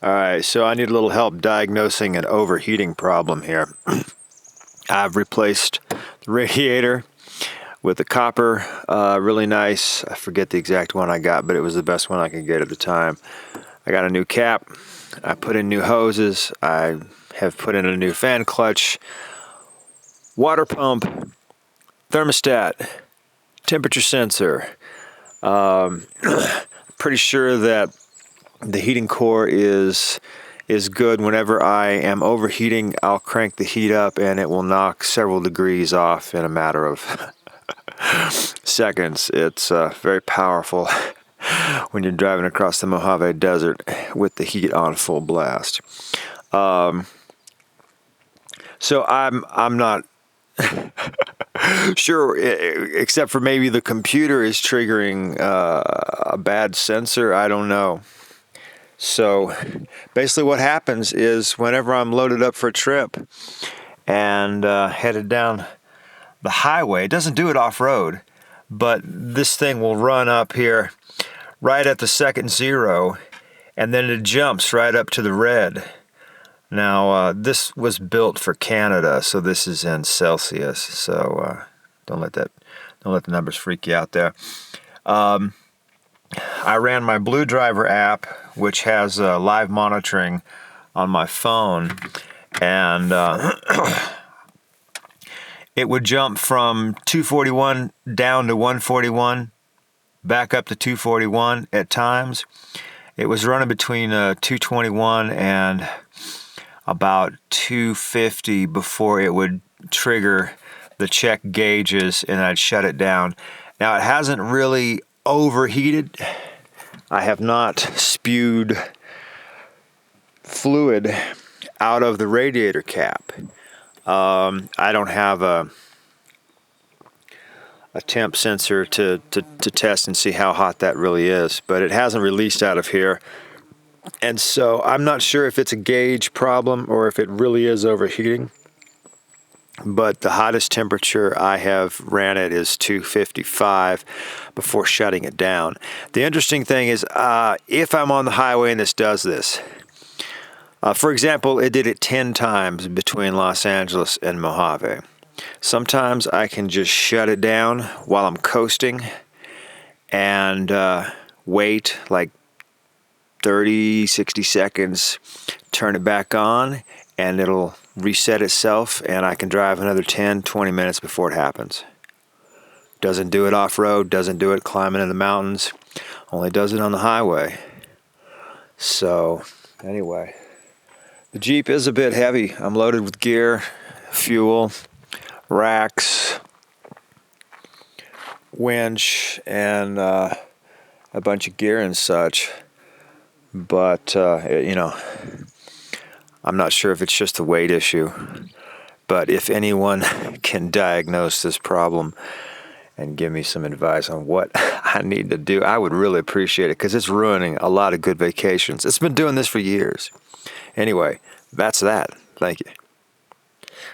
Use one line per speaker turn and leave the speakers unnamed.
Alright, so I need a little help diagnosing an overheating problem here. I've replaced the radiator with a copper, really nice. I forget the exact one I got, but it was the best one I could get at the time. I got a new cap, I put in new hoses, I have put in a new fan clutch, water pump, thermostat, temperature sensor. Pretty sure that the heating core is good. Whenever I am overheating, I'll crank the heat up and it will knock several degrees off in a matter of seconds. It's very powerful when you're driving across the Mojave desert with the heat on full blast. So I'm not sure, except for maybe the computer is triggering a bad sensor. I don't know. So basically what happens is whenever I'm loaded up for a trip and headed down the highway, it doesn't do it off-road, but this thing will run up here right at the second zero, and then it jumps right up to the red. Now, this was built for Canada, so this is in Celsius, so don't let the numbers freak you out there. I ran my Blue Driver app, which has live monitoring on my phone, and it would jump from 241 down to 141, back up to 241 at times. It was running between 221 and about 250 before it would trigger the check gauges and I'd shut it down. Now, it hasn't really overheated. I have not spewed fluid out of the radiator cap. I don't have a temp sensor to test and see how hot that really is, but it hasn't released out of here. And so I'm not sure if it's a gauge problem or if it really is overheating. But the hottest temperature I have ran it is 255 before shutting it down. The interesting thing is if I'm on the highway and this does this, for example, it did it 10 times between Los Angeles and Mojave. Sometimes I can just shut it down while I'm coasting and wait like 30, 60 seconds, turn it back on, and it'll reset itself, and I can drive another 10, 20 minutes before it happens. Doesn't do it off-road, doesn't do it climbing in the mountains, only does it on the highway. So, anyway, the Jeep is a bit heavy. I'm loaded with gear, fuel, racks, winch, and a bunch of gear and such. But, I'm not sure if it's just a weight issue, but if anyone can diagnose this problem and give me some advice on what I need to do, I would really appreciate it, because it's ruining a lot of good vacations. It's been doing this for years. Anyway, that's that. Thank you.